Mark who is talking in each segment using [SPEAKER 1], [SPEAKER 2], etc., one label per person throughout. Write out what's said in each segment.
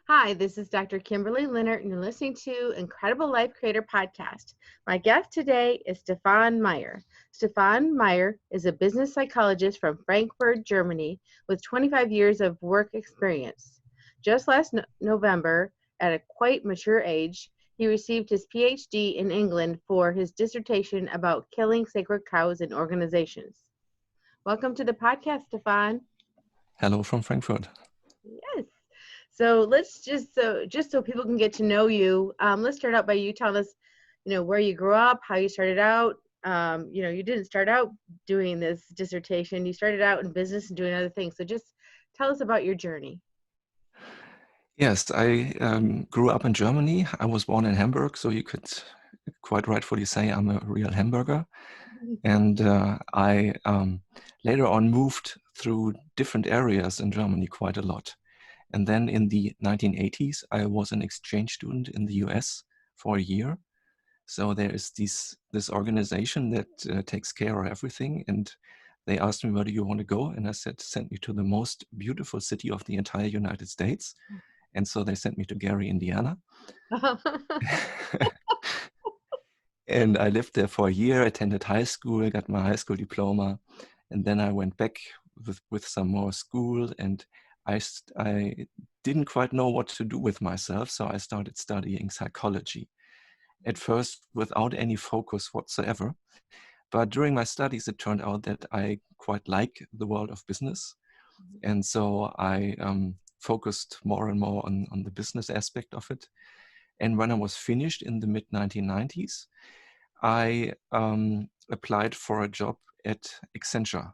[SPEAKER 1] Hi, this is Dr. Kimberly Leonard, and you're listening to Incredible Life Creator Podcast. My guest today is Stephan Meyer. Stephan Meyer is a business psychologist from Frankfurt, Germany, with 25 years of work experience. Just last November, at a quite mature age, he received his PhD in England for his dissertation about killing sacred cows in organizations. Welcome to the podcast, Stephan.
[SPEAKER 2] Hello from Frankfurt.
[SPEAKER 1] Yes. So let's just so people can get to know you. Let's start out by you telling us, where you grew up, how you started out. You didn't start out doing this dissertation. You started out in business and doing other things. So just tell us about your journey.
[SPEAKER 2] Yes, I grew up in Germany. I was born in Hamburg, so you could quite rightfully say I'm a real Hamburger. And I later on moved through different areas in Germany quite a lot. And then in the 1980s, I was an exchange student in the US for a year. So there is this organization that takes care of everything. And they asked me, where do you want to go? And I said, send me to the most beautiful city of the entire United States. And so they sent me to Gary, Indiana. And I lived there for a year, attended high school, got my high school diploma. And then I went back with some more school, and I didn't quite know what to do with myself. So I started studying psychology. At first, without any focus whatsoever. But during my studies, it turned out that I quite like the world of business. And so I focused more and more on the business aspect of it. And when I was finished in the mid-1990s, I applied for a job at Accenture,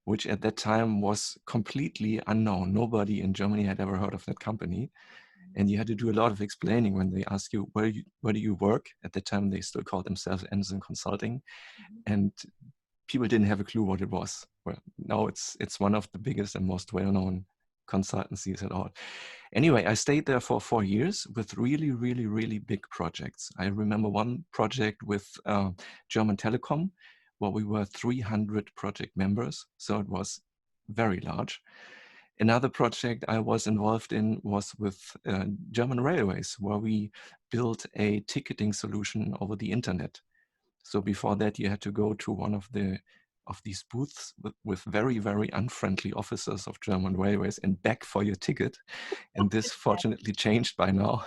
[SPEAKER 2] which at that time was completely unknown. Nobody in Germany had ever heard of that company. And you had to do a lot of explaining when they ask you, where do you work? At that time, they still called themselves Anderson Consulting. And people didn't have a clue what it was. Well, now it's one of the biggest and most well-known consultancies at all. Anyway, I stayed there for 4 years with really, really, really big projects. I remember one project with German Telecom, where we were 300 project members. So it was very large. Another project I was involved in was with German Railways, where we built a ticketing solution over the internet. So before that, you had to go to one of these booths with very, very unfriendly officers of German Railways and beg for your ticket. And this fortunately changed by now.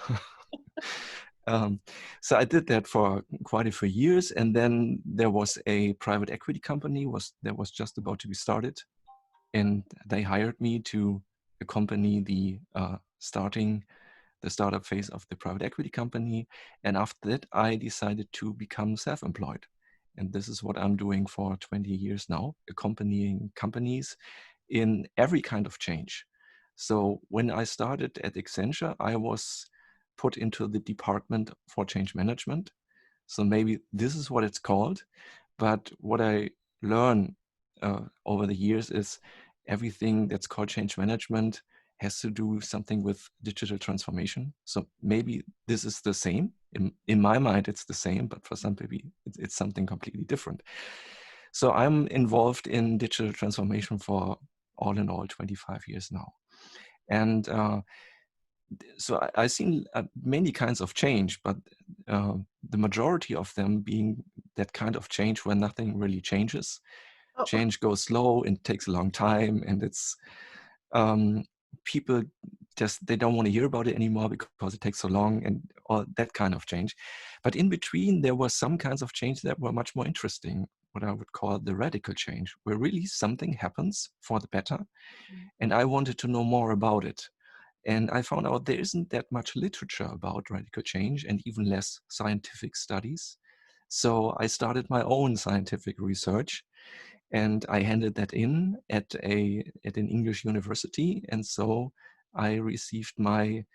[SPEAKER 2] So I did that for quite a few years. And then there was a private equity company that was just about to be started. And they hired me to accompany the startup phase of the private equity company. And after that, I decided to become self-employed. And this is what I'm doing for 20 years now, accompanying companies in every kind of change. So when I started at Accenture, I was put into the department for change management. So maybe this is what it's called. But what I learned over the years is everything that's called change management has to do something with digital transformation. So maybe this is the same. In my mind, it's the same, but for some people, it's something completely different. So I'm involved in digital transformation for all in all 25 years now. And so I've seen many kinds of change, but the majority of them being that kind of change where nothing really changes. Change goes slow and takes a long time, and it's people they don't want to hear about it anymore because it takes so long and all that kind of change. But in between, there were some kinds of change that were much more interesting, what I would call the radical change, where really something happens for the better. And I wanted to know more about it. And I found out there isn't that much literature about radical change and even less scientific studies. So I started my own scientific research, and I handed that in at an English university. And so I received my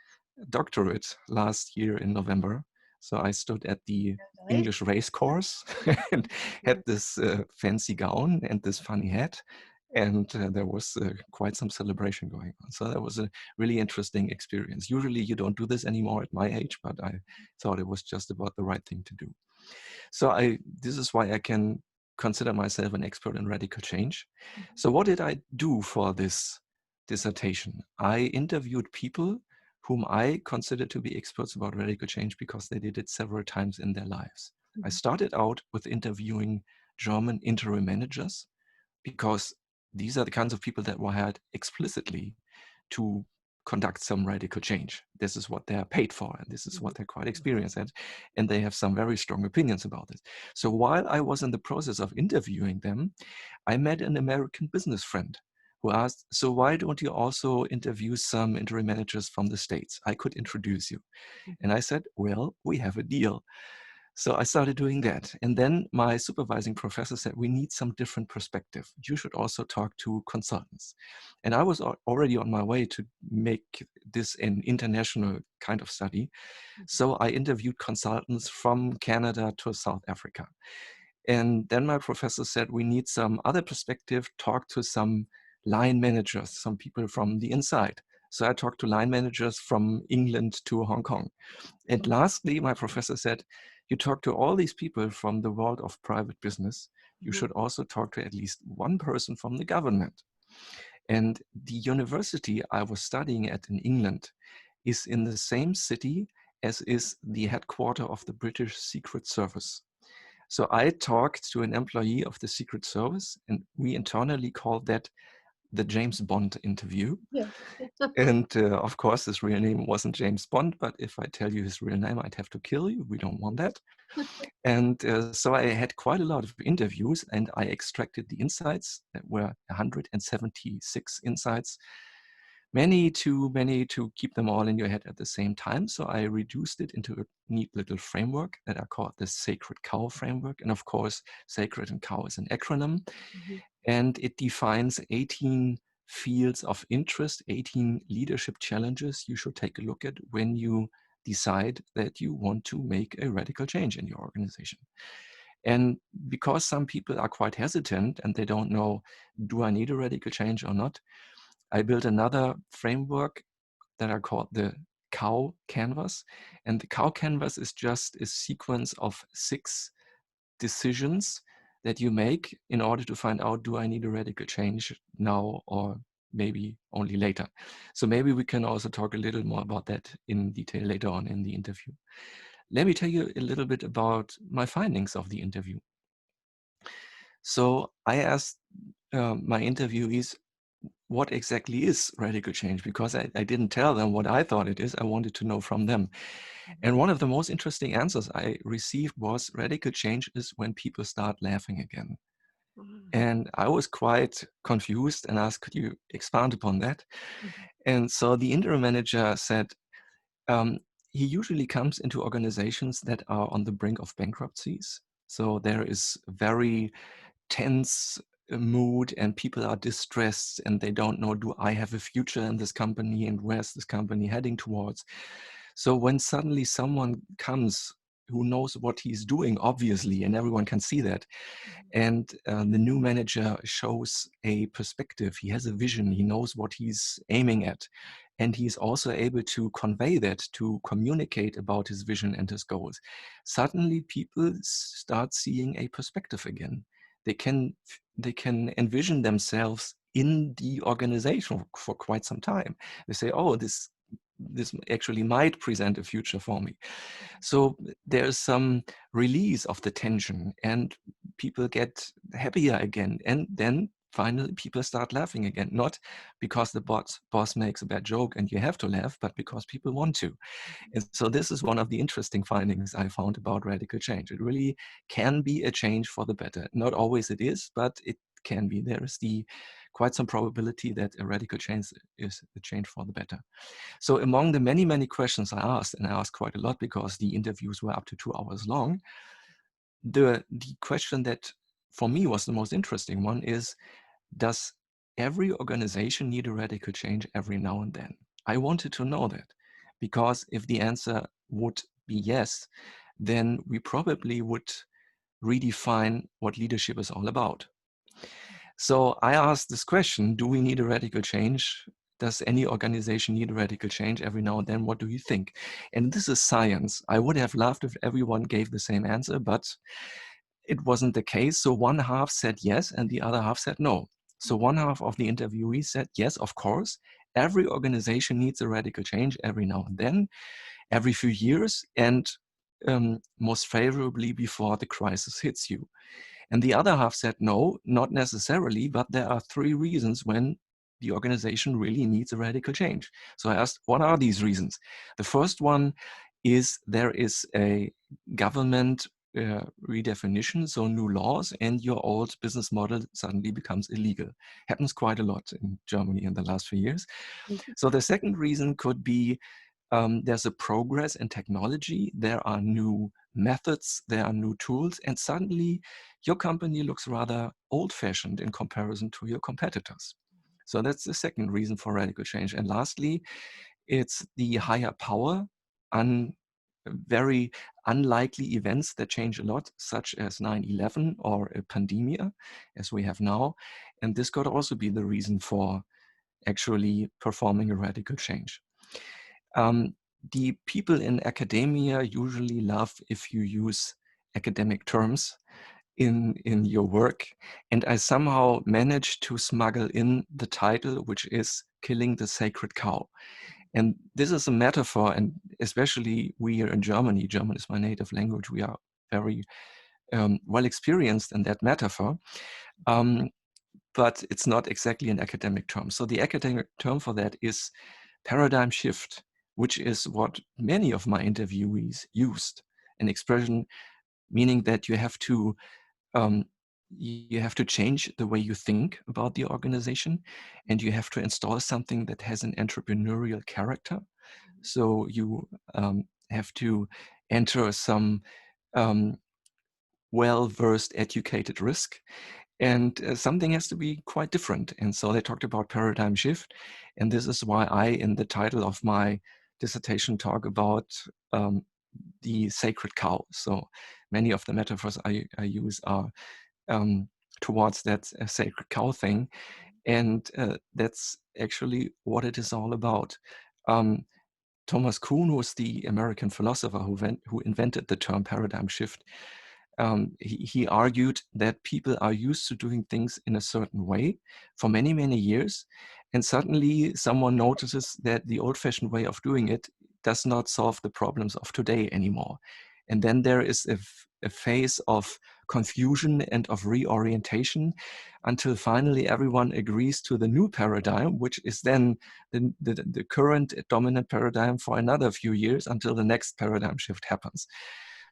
[SPEAKER 2] doctorate last year in November. So I stood at the English race course and had this fancy gown and this funny hat. And there was quite some celebration going on. So that was a really interesting experience. Usually you don't do this anymore at my age, but I thought it was just about the right thing to do. So this is why I can consider myself an expert in radical change. So what did I do for this dissertation? I interviewed people whom I consider to be experts about radical change because they did it several times in their lives. I started out with interviewing German interim managers because these are the kinds of people that were hired explicitly to conduct some radical change. This is what they are paid for, and this is what they're quite experienced at, and they have some very strong opinions about this. So while I was in the process of interviewing them, I met an American business friend who asked, so why don't you also interview some interim managers from the States? I could introduce you. And I said, well, we have a deal. So I started doing that. And then my supervising professor said, we need some different perspective. You should also talk to consultants. And I was already on my way to make this an international kind of study. So I interviewed consultants from Canada to South Africa. And then my professor said, we need some other perspective, talk to some line managers, some people from the inside. So I talked to line managers from England to Hong Kong. And lastly, my professor said, you talk to all these people from the world of private business, you should also talk to at least one person from the government. And the university I was studying at in England is in the same city as is the headquarters of the British Secret Service. So I talked to an employee of the Secret Service, and we internally called that the James Bond interview.
[SPEAKER 1] Yeah.
[SPEAKER 2] And of course, his real name wasn't James Bond, but if I tell you his real name, I'd have to kill you. We don't want that. And so I had quite a lot of interviews, and I extracted the insights. That were 176 insights, many too many to keep them all in your head at the same time. So I reduced it into a neat little framework that I called the Sacred Cow framework. And of course, Sacred and Cow is an acronym. And it defines 18 fields of interest, 18 leadership challenges you should take a look at when you decide that you want to make a radical change in your organization. And because some people are quite hesitant and they don't know, do I need a radical change or not? I built another framework that I called the Cow Canvas. And the Cow Canvas is just a sequence of 6 decisions that you make in order to find out, do I need a radical change now or maybe only later? So maybe we can also talk a little more about that in detail later on in the interview. Let me tell you a little bit about my findings of the interview. So I asked my interviewees, what exactly is radical change? Because I didn't tell them what I thought it is. I wanted to know from them. And one of the most interesting answers I received was, radical change is when people start laughing again. And I was quite confused and asked, could you expand upon that? And so the interim manager said, he usually comes into organizations that are on the brink of bankruptcies. So there is very tense mood and people are distressed and they don't know, do I have a future in this company and where's this company heading towards? So when suddenly someone comes who knows what he's doing, obviously, and everyone can see that, and the new manager shows a perspective, he has a vision, he knows what he's aiming at, and he's also able to convey that, to communicate about his vision and his goals. Suddenly people start seeing a perspective again. They can envision themselves in the organization for quite some time. They say, oh, this actually might present a future for me. So there's some release of the tension and people get happier again. And then finally people start laughing again, not because the boss makes a bad joke and you have to laugh, but because people want to. And so this is one of the interesting findings I found about radical change. It really can be a change for the better. Not always it is, but it can be. There is quite some probability that a radical change is a change for the better. So among the many, many questions I asked, and I asked quite a lot because the interviews were up to 2 hours long, the question that for me was the most interesting one is, does every organization need a radical change every now and then? I wanted to know that, because if the answer would be yes, then we probably would redefine what leadership is all about. So I asked this question, do we need a radical change? Does any organization need a radical change every now and then? What do you think? And this is science. I would have loved if everyone gave the same answer, but it wasn't the case. So one half said yes, and the other half said no. So one half of the interviewees said, yes, of course, every organization needs a radical change every now and then, every few years, and most favorably before the crisis hits you. And the other half said, no, not necessarily, but there are 3 reasons when the organization really needs a radical change. So I asked, what are these reasons? The first one is there is a government redefinition, so new laws, and your old business model suddenly becomes illegal. Happens quite a lot in Germany in the last few years. So the second reason could be there's a progress in technology, there are new methods, there are new tools, and suddenly your company looks rather old-fashioned in comparison to your competitors. So that's the second reason for radical change. And lastly, it's the higher power, very unlikely events that change a lot, such as 9/11 or a pandemia, as we have now. And this could also be the reason for actually performing a radical change. The people in academia usually love if you use academic terms in your work. And I somehow managed to smuggle in the title, which is Killing the Sacred Cow. And this is a metaphor, and especially we here in Germany, German is my native language, we are very well experienced in that metaphor. But it's not exactly an academic term. So the academic term for that is paradigm shift, which is what many of my interviewees used, an expression meaning that you have to change the way you think about the organization, and you have to install something that has an entrepreneurial character. So you have to enter some well-versed, educated risk, and something has to be quite different. And so they talked about paradigm shift, and this is why I, in the title of my dissertation, talk about the sacred cow. So many of the metaphors I use are towards that sacred cow thing, and that's actually what it is all about. Thomas Kuhn, who was the American philosopher who invented the term paradigm shift, he argued that people are used to doing things in a certain way for many, many years. And suddenly someone notices that the old-fashioned way of doing it does not solve the problems of today anymore. And then there is a phase of confusion and of reorientation until finally everyone agrees to the new paradigm, which is then the current dominant paradigm for another few years until the next paradigm shift happens.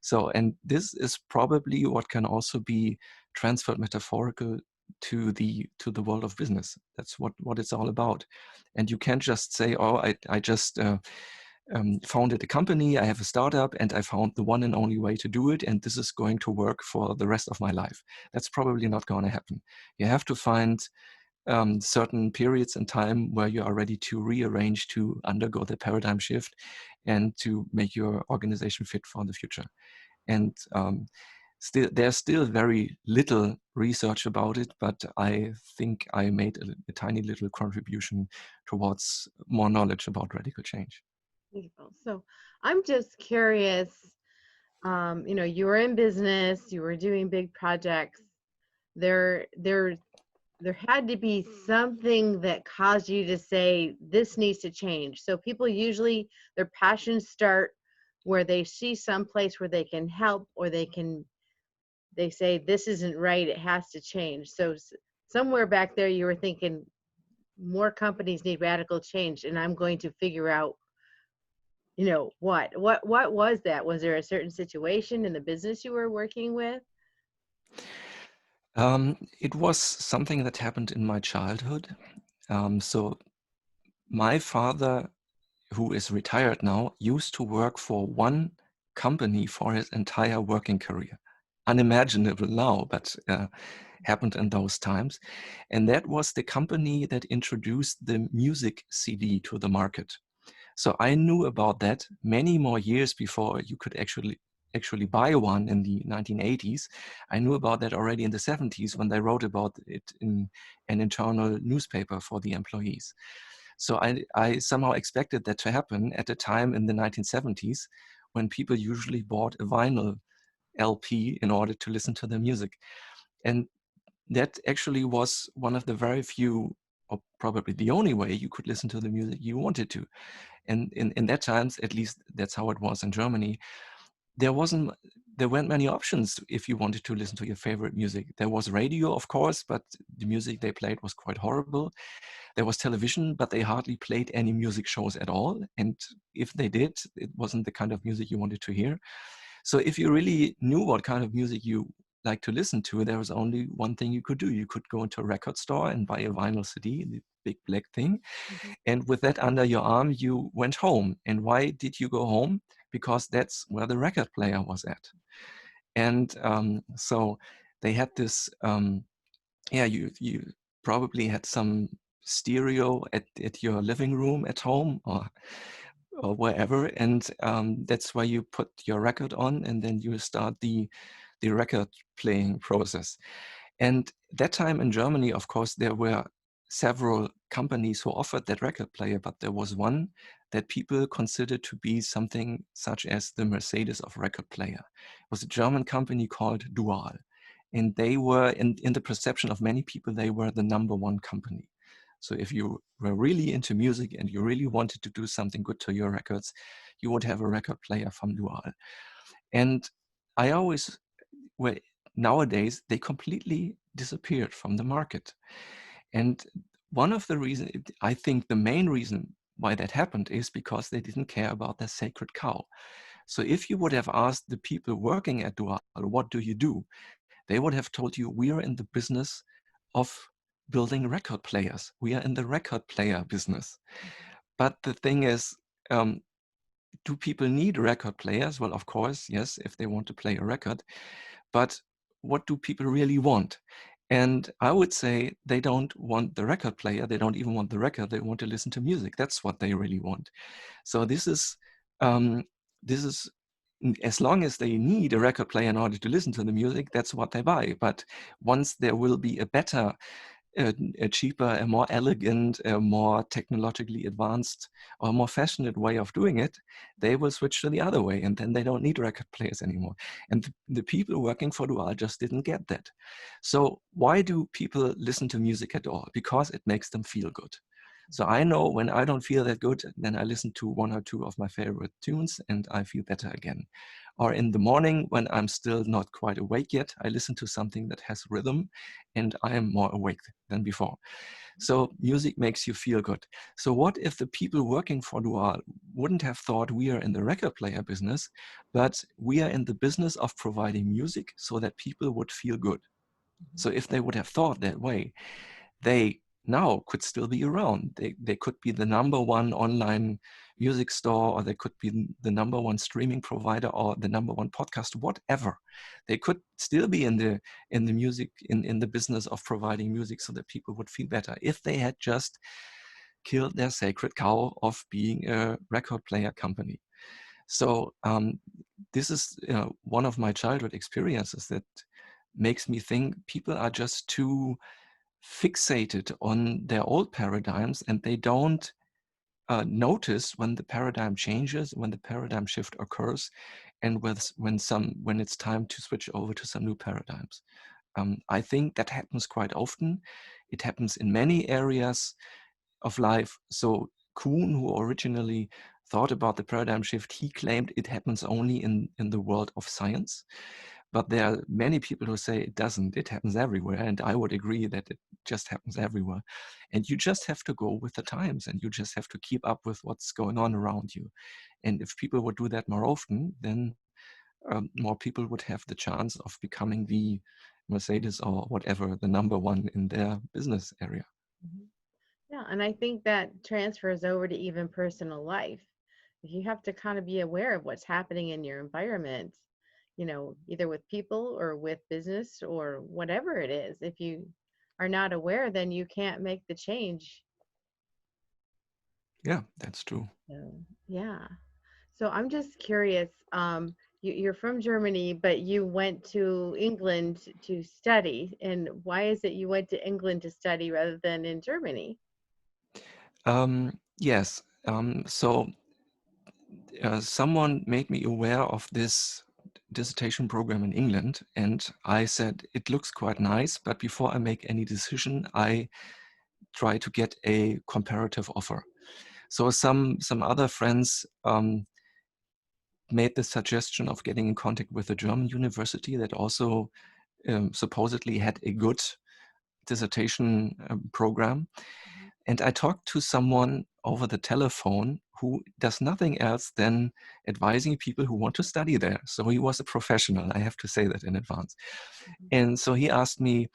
[SPEAKER 2] So, and this is probably what can also be transferred metaphorical to the world of business. That's what it's all about. And you can't just say, oh, I just founded a company, I have a startup, and I found the one and only way to do it, and this is going to work for the rest of my life. That's probably not going to happen. You have to find certain periods in time where you are ready to rearrange, to undergo the paradigm shift, and to make your organization fit for the future. And there's still very little research about it, but I think I made a tiny little contribution towards more knowledge about radical change.
[SPEAKER 1] So I'm just curious, you were in business, you were doing big projects. There had to be something that caused you to say this needs to change. So people usually, their passions start where they see some place where they can help, or they say this isn't right, it has to change. So somewhere back there you were thinking more companies need radical change, and I'm going to figure out what was that? Was there a certain situation in the business you were working with?
[SPEAKER 2] It was something that happened in my childhood. So my father, who is retired now, used to work for one company for his entire working career. Unimaginable now, but happened in those times. And that was the company that introduced the music CD to the market. So I knew about that many more years before you could actually buy one in the 1980s. I knew about that already in the 70s when they wrote about it in an internal newspaper for the employees. So I somehow expected that to happen at a time in the 1970s when people usually bought a vinyl LP in order to listen to the music. And that actually was one of the very few or probably the only way you could listen to the music you wanted to. And in that times, at least that's how it was in Germany, there weren't many options if you wanted to listen to your favorite music. There was radio, of course, but the music they played was quite horrible. There was television, but they hardly played any music shows at all. And if they did, it wasn't the kind of music you wanted to hear. So if you really knew what kind of music you like to listen to, there was only one thing you could do. You could go into a record store and buy a vinyl CD, the big black thing.
[SPEAKER 1] Mhm.
[SPEAKER 2] And with that under your arm, you went home. And why did you go home? Because that's where the record player was at. And so they had this, you probably had some stereo at your living room at home or wherever. And that's where you put your record on, and then you start the record playing process. And that time in Germany, of course, there were several companies who offered that record player, but there was one that people considered to be something such as the Mercedes of record player. It was a German company called Dual. And they were, in the perception of many people, they were the number one company. So if you were really into music and you really wanted to do something good to your records, you would have a record player from Dual. And I always, well, nowadays, they completely disappeared from the market. And one of the reasons, I think the main reason why that happened is because they didn't care about their sacred cow. So if you would have asked the people working at Dual, what do you do? They would have told you, we are in the business of building record players. We are in the record player business. But the thing is, do people need record players? Well, of course, yes, if they want to play a record. But what do people really want? And I would say they don't want the record player. They don't even want the record. They want to listen to music. That's what they really want. So um, this is as long as they need a record player in order to listen to the music, that's what they buy. But once there will be a better, a cheaper, a more elegant, a more technologically advanced, or more fashionable way of doing it, they will switch to the other way, and then they don't need record players anymore. And the people working for Dual just didn't get that. So why do people listen to music at all? Because it makes them feel good. So I know when I don't feel that good, then I listen to one or two of my favorite tunes and I feel better again. Or in the morning when I'm still not quite awake yet, I listen to something that has rhythm and I am more awake than before. So music makes you feel good. So what if the people working for Dual wouldn't have thought we are in the record player business, but we are in the business of providing music so that people would feel good? So if they would have thought that way, they now could still be around. They could be the number one online music store, or they could be the number one streaming provider, or the number one podcast, whatever. They could still be in the music, in the business of providing music so that people would feel better if they had just killed their sacred cow of being a record player company. So this is one of my childhood experiences that makes me think people are just too fixated on their old paradigms, and they don't notice when the paradigm changes, when the paradigm shift occurs, and when it's time to switch over to some new paradigms. I think that happens quite often. It happens in many areas of life. So Kuhn, who originally thought about the paradigm shift, he claimed it happens only in the world of science. But there are many people who say it doesn't. It happens everywhere. And I would agree that it just happens everywhere. And you just have to go with the times, and you just have to keep up with what's going on around you. And if people would do that more often, then more people would have the chance of becoming the Mercedes or whatever, the number one in their business area.
[SPEAKER 1] Mhm. Yeah, and I think that transfers over to even personal life. You have to kind of be aware of what's happening in your environment, either with people or with business or whatever it is. If you are not aware, then you can't make the change.
[SPEAKER 2] Yeah, that's true.
[SPEAKER 1] So, yeah. So I'm just curious. You're from Germany, but you went to England to study. And why is it you went to England to study rather than in Germany?
[SPEAKER 2] Yes. So someone made me aware of this dissertation program in England, and I said, it looks quite nice, but before I make any decision, I try to get a comparative offer. So some other friends made the suggestion of getting in contact with a German university that also supposedly had a good dissertation program. And I talked to someone over the telephone who does nothing else than advising people who want to study there. So he was a professional, I have to say that in advance. And so he asked me,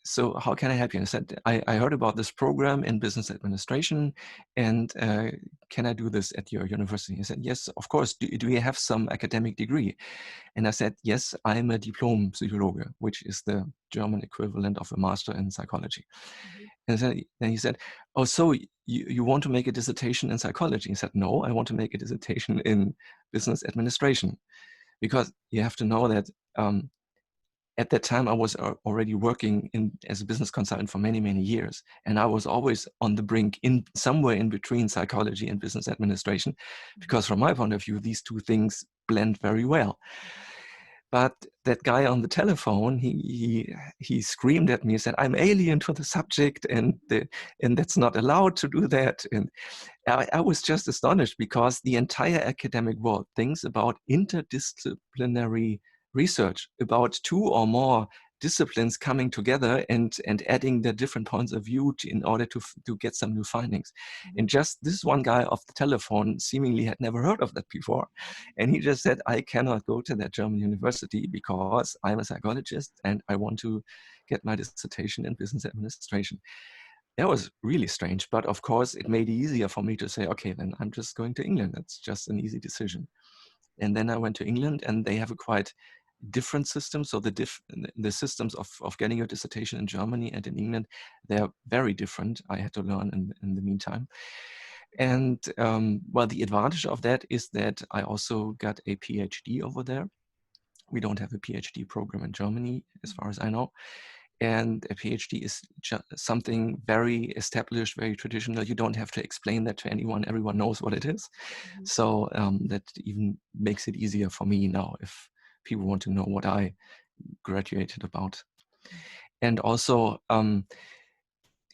[SPEAKER 2] so how can I help you? And I said, I heard about this program in business administration, and can I do this at your university? He said, yes, of course. Do you have some academic degree? And I said, yes, I'm a Diplom-Psychologe, which is the German equivalent of a master in psychology. And then he said, oh, so you want to make a dissertation in psychology? He said, no, I want to make a dissertation in business administration. Because you have to know that at that time, I was already working as a business consultant for many, many years. And I was always on the brink, in somewhere in between psychology and business administration, because from my point of view, these two things blend very well. But that guy on the telephone, he screamed at me and said, I'm alien to the subject, and that's not allowed to do that. And I was just astonished, because the entire academic world thinks about interdisciplinary research, about two or more disciplines coming together and adding their different points of view in order to get some new findings. And just this one guy off the telephone seemingly had never heard of that before. And he just said, I cannot go to that German university because I'm a psychologist and I want to get my dissertation in business administration. That was really strange, but of course it made it easier for me to say, okay, then I'm just going to England. That's just an easy decision. And then I went to England, and they have a quite different system. So the systems of getting your dissertation in Germany and in England, they're very different. I had to learn in the meantime. And well, the advantage of that is that I also got a PhD over there. We don't have a PhD program in Germany, as far as I know. And a PhD is something very established, very traditional. You don't have to explain that to anyone. Everyone knows what it is. So that even makes it easier for me now if people want to know what I graduated about. And also,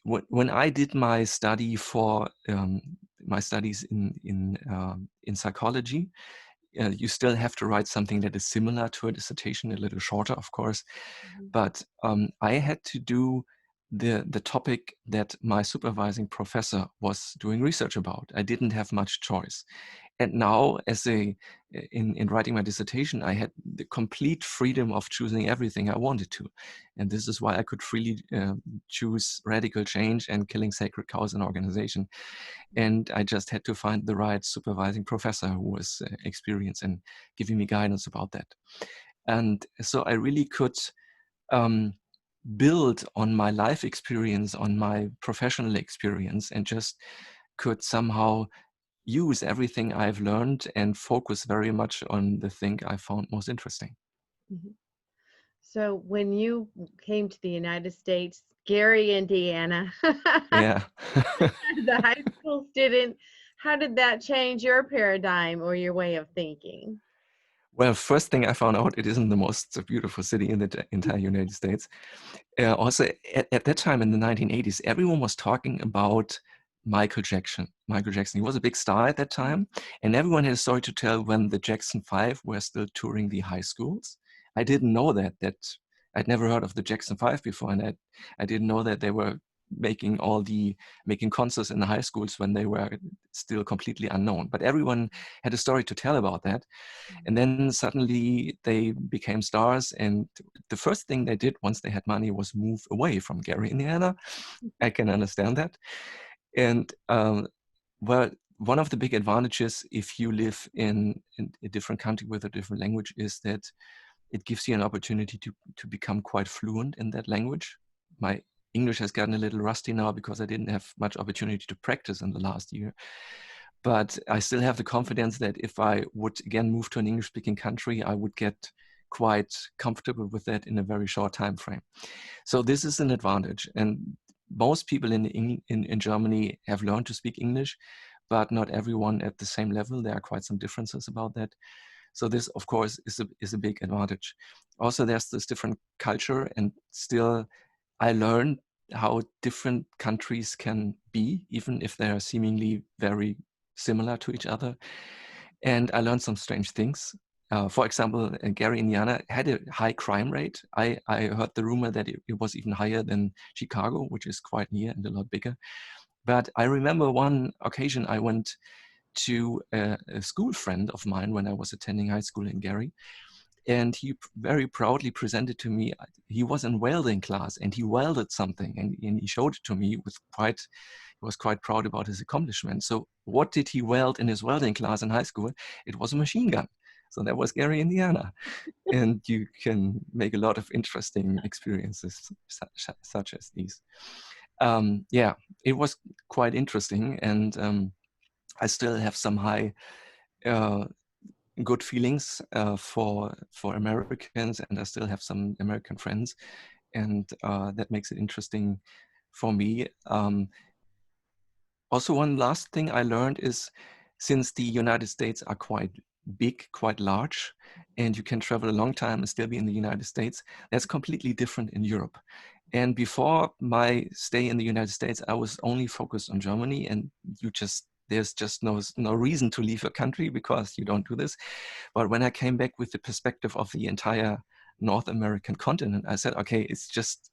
[SPEAKER 2] when I did my study for my studies in psychology, you still have to write something that is similar to a dissertation, a little shorter, of course. But I had to do the topic that my supervising professor was doing research about. I didn't have much choice. And now, in writing my dissertation, I had the complete freedom of choosing everything I wanted to. And this is why I could freely choose radical change and killing sacred cows in organization. And I just had to find the right supervising professor who was experienced in giving me guidance about that. And so I really could build on my life experience, on my professional experience, and just could somehow use everything I've learned and focus very much on the thing I found most interesting.
[SPEAKER 1] So when you came to the United States, Gary, Indiana,
[SPEAKER 2] Yeah.
[SPEAKER 1] the high school student, how did that change your paradigm or your way of thinking?
[SPEAKER 2] Well, first thing I found out, it isn't the most beautiful city in the entire United States. Also, at that time in the 1980s, everyone was talking about Michael Jackson. Michael Jackson, he was a big star at that time, and everyone had a story to tell when the Jackson 5 were still touring the high schools. I didn't know that I'd never heard of the Jackson 5 before, and I didn't know that they were making concerts in the high schools when they were still completely unknown. But everyone had a story to tell about that. And then suddenly they became stars. And the first thing they did once they had money was move away from Gary, Indiana. I can understand that. And well, one of the big advantages if you live in a different country with a different language is that it gives you an opportunity to become quite fluent in that language. My English has gotten a little rusty now because I didn't have much opportunity to practice in the last year. But I still have the confidence that if I would again move to an English-speaking country, I would get quite comfortable with that in a very short time frame. So this is an advantage. And most people in Germany have learned to speak English, but not everyone at the same level. There are quite some differences about that. So this, of course, is a big advantage. Also, there's this different culture, and still I learned how different countries can be, even if they are seemingly very similar to each other. And I learned some strange things. For example, Gary, Indiana had a high crime rate. I heard the rumor that it was even higher than Chicago, which is quite near and a lot bigger. But I remember one occasion I went to a school friend of mine when I was attending high school in Gary. And he very proudly presented to me, he was in welding class and he welded something and he showed it to me with quite, he was quite proud about his accomplishment. So what did he weld in his welding class in high school? It was a machine gun. So that was Gary, Indiana. And you can make a lot of interesting experiences such as these. Yeah, it was quite interesting. And I still have some high good feelings for Americans, and I still have some American friends, and that makes it interesting for me. Also, one last thing I learned is, since the United States are quite big, quite large, and you can travel a long time and still be in the United States, that's completely different in Europe. And before my stay in the United States, I was only focused on Germany, and there's just no reason to leave a country because you don't do this. But when I came back with the perspective of the entire North American continent, I said, okay, it's just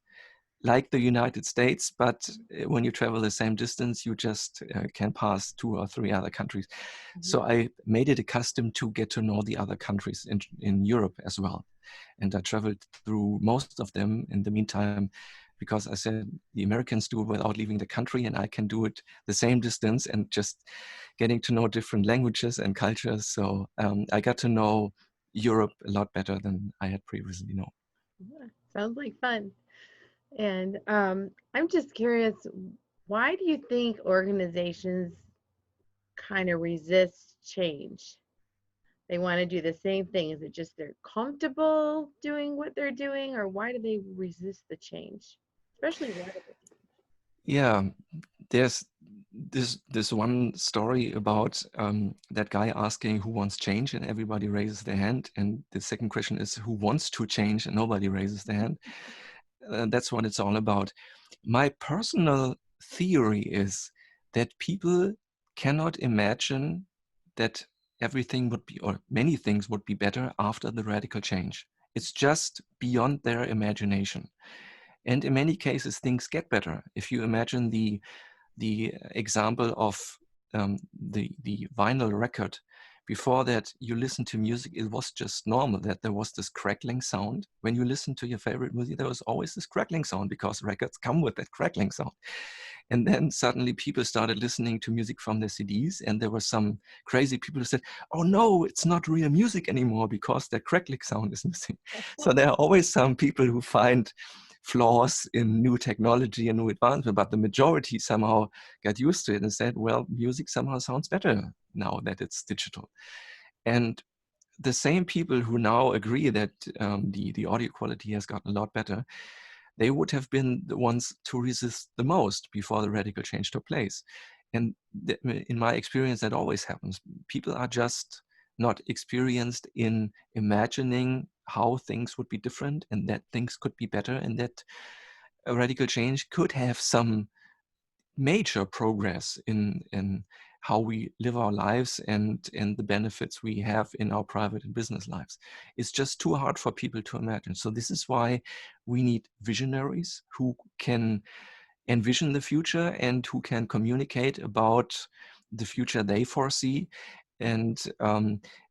[SPEAKER 2] like the United States, but when you travel the same distance, you just can pass 2 or 3 other countries. Mm-hmm. So I made it a custom to get to know the other countries in Europe as well. And I traveled through most of them in the meantime, because I said the Americans do it without leaving the country, and I can do it the same distance and just getting to know different languages and cultures. So I got to know Europe a lot better than I had previously known.
[SPEAKER 1] Yeah, sounds like fun. And I'm just curious, why do you think organizations kind of resist change? They want to do the same thing. Is it just they're comfortable doing what they're doing, or why do they resist the change, especially radical change?
[SPEAKER 2] Yeah, there's this one story about that guy asking who wants change, and everybody raises their hand. And the second question is who wants to change, and nobody raises their hand. That's what it's all about. My personal theory is that people cannot imagine that everything would be, or many things would be better after the radical change. It's just beyond their imagination. And in many cases, things get better. If you imagine the example of the vinyl record, before that you listen to music, it was just normal that there was this crackling sound. When you listen to your favorite music, there was always this crackling sound because records come with that crackling sound. And then suddenly people started listening to music from their CDs, and there were some crazy people who said, oh no, it's not real music anymore because that crackling sound is missing. So there are always some people who find flaws in new technology and new advancement, but the majority somehow got used to it and said, well, music somehow sounds better now that it's digital. And the same people who now agree that the audio quality has gotten a lot better, they would have been the ones to resist the most before the radical change took place. And in my experience, that always happens. People are just not experienced in imagining how things would be different and that things could be better, and that a radical change could have some major progress in how we live our lives and the benefits we have in our private and business lives. It's just too hard for people to imagine. So this is why we need visionaries who can envision the future and who can communicate about the future they foresee. And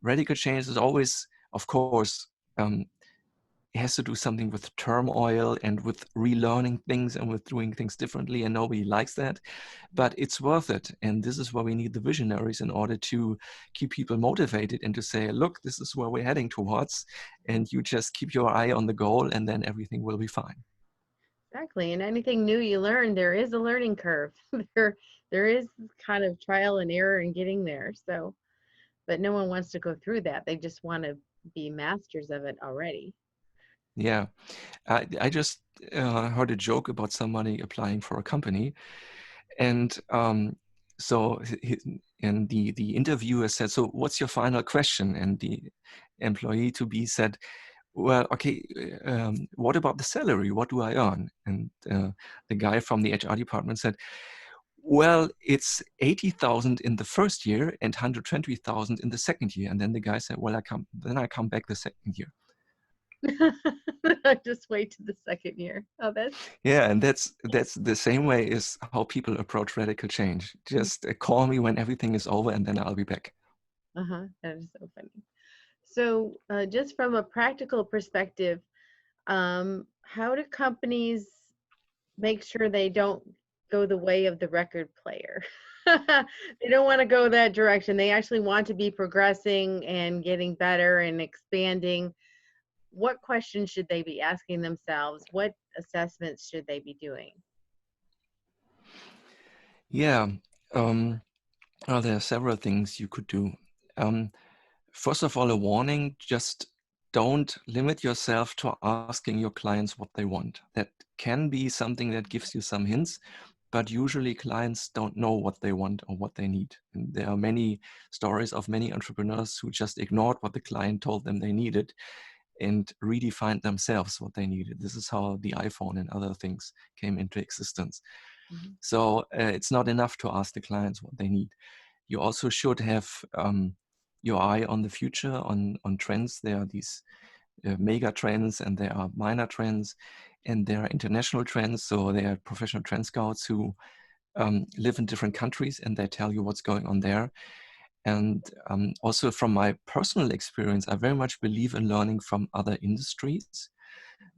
[SPEAKER 2] radical change is always, of course, it has to do something with turmoil and with relearning things and with doing things differently, and nobody likes that, but it's worth it. And this is why we need the visionaries, in order to keep people motivated and to say, look, this is where we're heading towards, and you just keep your eye on the goal, and then everything will be fine.
[SPEAKER 1] Exactly. And anything new you learn, there is a learning curve. there is kind of trial and error in getting there. So, but no one wants to go through that. They just want to be masters of it already.
[SPEAKER 2] Yeah. I just heard a joke about somebody applying for a company, and so and the interviewer said, so what's your final question? And the employee to be said, well, okay, what about the salary? What do I earn? And the guy from the HR department said, well, it's 80,000 in the first year and 120,000 in the second year. And then the guy said, well, I come back the second year.
[SPEAKER 1] Just wait to the second year. Oh, that's
[SPEAKER 2] Yeah, and that's the same way is how people approach radical change. Just call me when everything is over, and then I'll be back.
[SPEAKER 1] that is so funny. So, just from a practical perspective, how do companies make sure they don't go the way of the record player? They don't want to go that direction. They actually want to be progressing and getting better and expanding. What questions should they be asking themselves? What assessments should they be doing?
[SPEAKER 2] Yeah, well, there are several things you could do. First of all, a warning, just don't limit yourself to asking your clients what they want. That can be something that gives you some hints, but usually clients don't know what they want or what they need. And there are many stories of many entrepreneurs who just ignored what the client told them they needed and redefined themselves what they needed. This is how the iPhone and other things came into existence.
[SPEAKER 1] Mm-hmm.
[SPEAKER 2] So it's not enough to ask the clients what they need. You also should have your eye on the future, on trends. There are these mega trends and there are minor trends and there are international trends. So there are professional trend scouts who live in different countries and they tell you what's going on there. And also from my personal experience, I very much believe in learning from other industries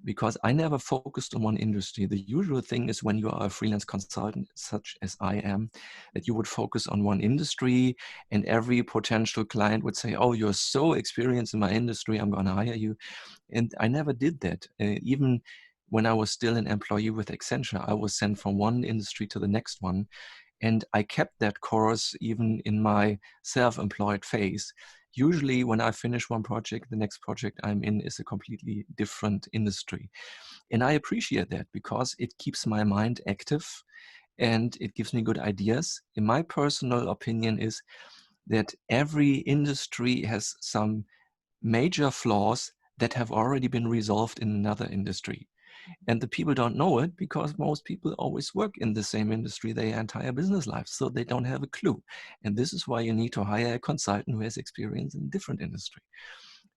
[SPEAKER 2] because I never focused on one industry. The usual thing is when you are a freelance consultant, such as I am, that you would focus on one industry and every potential client would say, oh, you're so experienced in my industry, I'm going to hire you. And I never did that. Even when I was still an employee with Accenture, I was sent from one industry to the next one. And I kept that course even in my self-employed phase. Usually when I finish one project, the next project I'm in is a completely different industry. And I appreciate that because it keeps my mind active and it gives me good ideas. In my personal opinion is that every industry has some major flaws that have already been resolved in another industry. And the people don't know it because most people always work in the same industry their entire business life. So they don't have a clue. And this is why you need to hire a consultant who has experience in a different industry.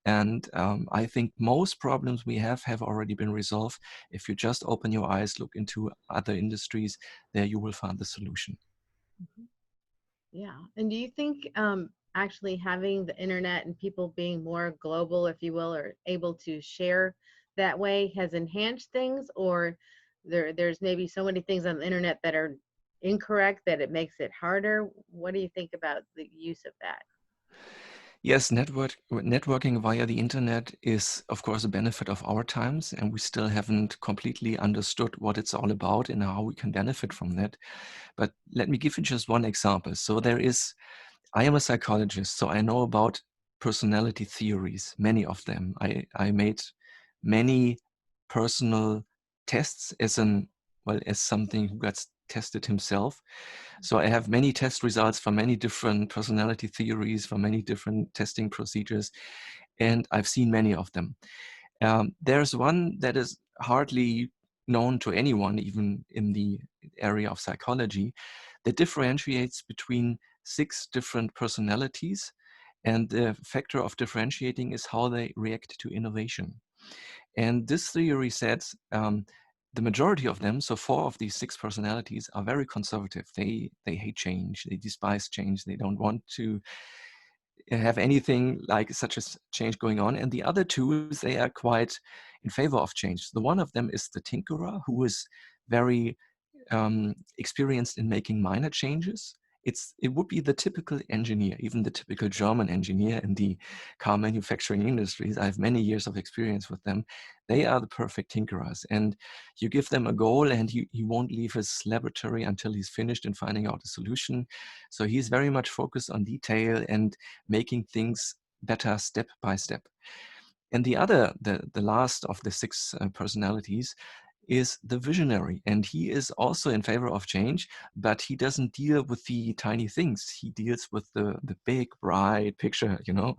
[SPEAKER 2] And I think most problems we have already been resolved. If you just open your eyes, look into other industries, there you will find the solution.
[SPEAKER 1] Mhm. Yeah. And do you think actually having the internet and people being more global, if you will, or able to share that way has enhanced things, or there's maybe so many things on the internet that are incorrect that it makes it harder? What do you think about the use of that?
[SPEAKER 2] Yes, networking via the internet is, of course, a benefit of our times, and we still haven't completely understood what it's all about and how we can benefit from that. But let me give you just one example. So I am a psychologist, so I know about personality theories, many of them. I made many personal tests as something who got tested himself. So I have many test results for many different personality theories, for many different testing procedures, and I've seen many of them. There's one that is hardly known to anyone, even in the area of psychology, that differentiates between 6 different personalities. And the factor of differentiating is how they react to innovation. And this theory says the majority of them, so 4 of these 6 personalities, are very conservative. They hate change. They despise change. They don't want to have anything like such as change going on. And the other 2, they are quite in favor of change. The one of them is the tinkerer, who is very experienced in making minor changes. It would be the typical engineer, even the typical German engineer in the car manufacturing industries. I have many years of experience with them. They are the perfect tinkerers. And you give them a goal and he won't leave his laboratory until he's finished in finding out a solution. So he's very much focused on detail and making things better step by step. And the last of the 6 personalities is the visionary, and he is also in favor of change, but he doesn't deal with the tiny things. He deals with the big, bright picture, you know,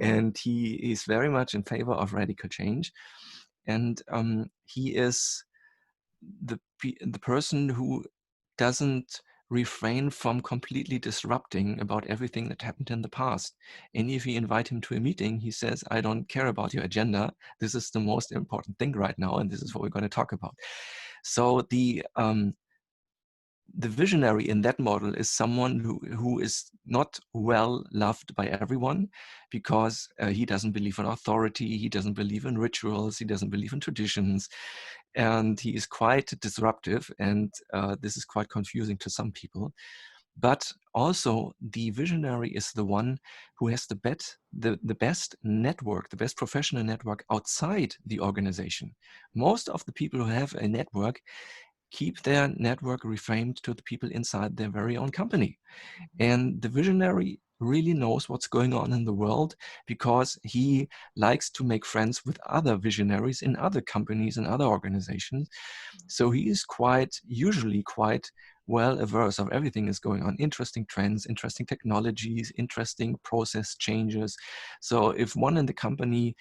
[SPEAKER 2] and he is very much in favor of radical change. And he is the person who doesn't refrain from completely disrupting about everything that happened in the past. And if you invite him to a meeting, he says, I don't care about your agenda. This is the most important thing right now, and this is what we're going to talk about. So the visionary in that model is someone who is not well loved by everyone, because he doesn't believe in authority, he doesn't believe in rituals, he doesn't believe in traditions, and he is quite disruptive, and this is quite confusing to some people. But also the visionary is the one who has the best network, the best professional network outside the organization. Most of the people who have a network keep their network reframed to the people inside their very own company. And the visionary really knows what's going on in the world, because he likes to make friends with other visionaries in other companies and other organizations. So he is usually quite well averse of everything is going on, interesting trends, interesting technologies, interesting process changes. So if one in the company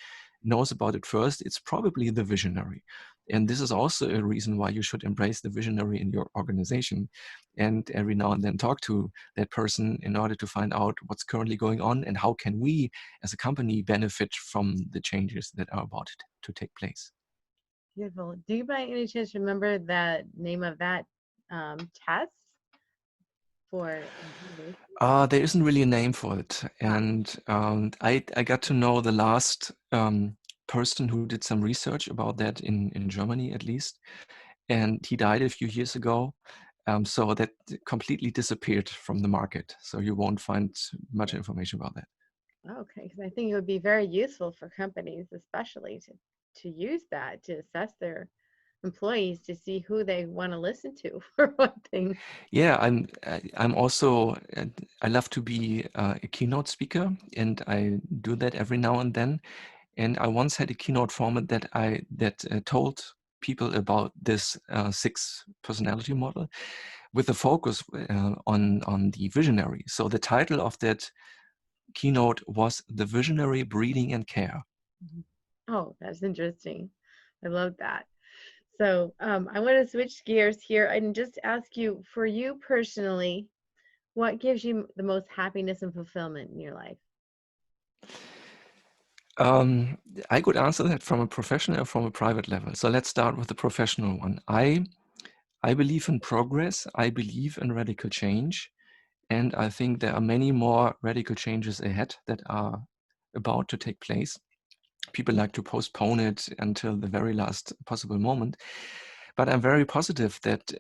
[SPEAKER 2] knows about it first, it's probably the visionary. And this is also a reason why you should embrace the visionary in your organization, and every now and then talk to that person in order to find out what's currently going on and how can we as a company benefit from the changes that are about to take place.
[SPEAKER 1] Beautiful. Do you by any chance remember the name of that test for innovation?
[SPEAKER 2] There isn't really a name for it. And I got to know the last person who did some research about that in Germany, at least. And he died a few years ago. So that completely disappeared from the market. So you won't find much information about that.
[SPEAKER 1] Okay, because I think it would be very useful for companies, especially to use that to assess their employees to see who they want to listen to, for one thing.
[SPEAKER 2] Yeah, I'm also I love to be a keynote speaker, and I do that every now and then. And I once had a keynote format that told people about this 6 personality model, with a focus on the visionary. So the title of that keynote was "The Visionary Breeding and Care."
[SPEAKER 1] Oh, that's interesting. I love that. So I want to switch gears here and just ask you, for you personally, what gives you the most happiness and fulfillment in your life?
[SPEAKER 2] I could answer that from a professional or from a private level. So let's start with the professional one. I believe in progress. I believe in radical change. And I think there are many more radical changes ahead that are about to take place. People like to postpone it until the very last possible moment. But I'm very positive that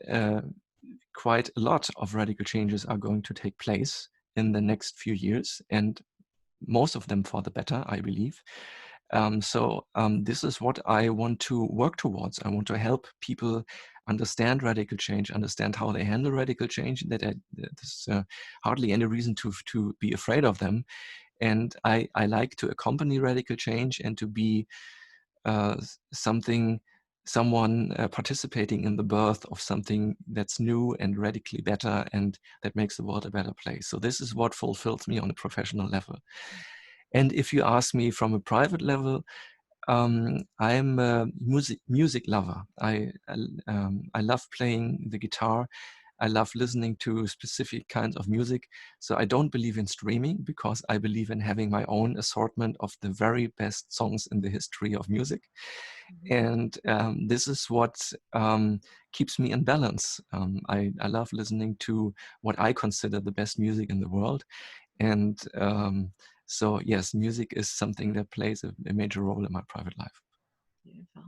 [SPEAKER 2] quite a lot of radical changes are going to take place in the next few years, and most of them for the better, I believe. This is what I want to work towards. I want to help people understand radical change, understand how they handle radical change, that there's hardly any reason to be afraid of them. And I like to accompany radical change and to be uh, someone participating in the birth of something that's new and radically better, and that makes the world a better place. So this is what fulfills me on a professional level. And if you ask me from a private level, I'm a music lover. I love playing the guitar. I love listening to specific kinds of music. So I don't believe in streaming, because I believe in having my own assortment of the very best songs in the history of music. And this is what keeps me in balance. I love listening to what I consider the best music in the world. And so, yes, music is something that plays a major role in my private life.
[SPEAKER 1] Beautiful.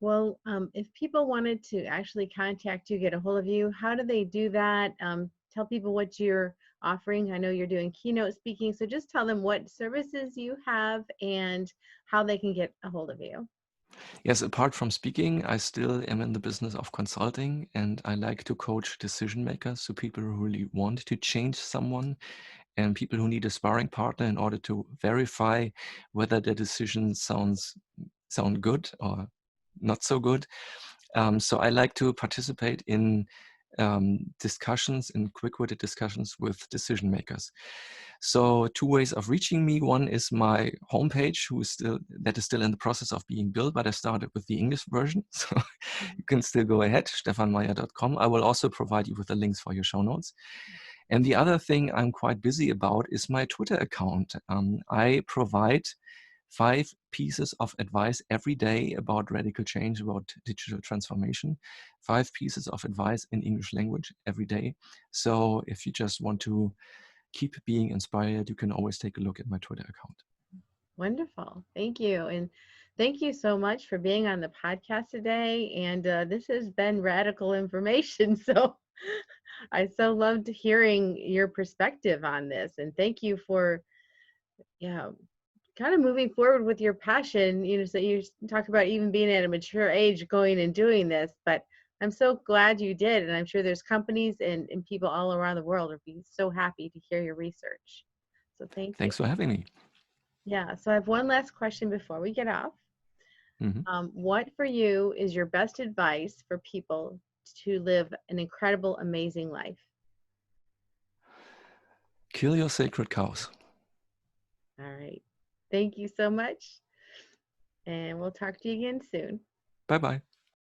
[SPEAKER 1] Well, if people wanted to actually contact you, get a hold of you, how do they do that? Tell people what you're offering. I know you're doing keynote speaking, so just tell them what services you have and how they can get a hold of you.
[SPEAKER 2] Yes, apart from speaking, I still am in the business of consulting, and I like to coach decision makers, so people who really want to change someone, and people who need a sparring partner in order to verify whether their decision sound good or not so good. So I like to participate in discussions, in quick-witted discussions with decision makers. So 2 ways of reaching me. One is my homepage, that is still in the process of being built, but I started with the English version. So you can still go ahead, stephanmeyer.com. I will also provide you with the links for your show notes. And the other thing I'm quite busy about is my Twitter account. I provide 5 pieces of advice every day about radical change, about digital transformation, 5 pieces of advice in English language every day. So if you just want to keep being inspired, you can always take a look at my Twitter account.
[SPEAKER 1] Wonderful. Thank you. And thank you so much for being on the podcast today. And this has been radical information. So I so loved hearing your perspective on this. And thank you for, yeah, kind of moving forward with your passion. So you talked about even being at a mature age going and doing this, but I'm so glad you did. And I'm sure there's companies and people all around the world would be so happy to hear your research. So thank you.
[SPEAKER 2] Thanks for having me.
[SPEAKER 1] Yeah, so I have one last question before we get off.
[SPEAKER 2] Mm-hmm.
[SPEAKER 1] What for you is your best advice for people to live an incredible, amazing life?
[SPEAKER 2] Kill your sacred cows.
[SPEAKER 1] All right. Thank you so much. And we'll talk to you again soon.
[SPEAKER 2] Bye-bye.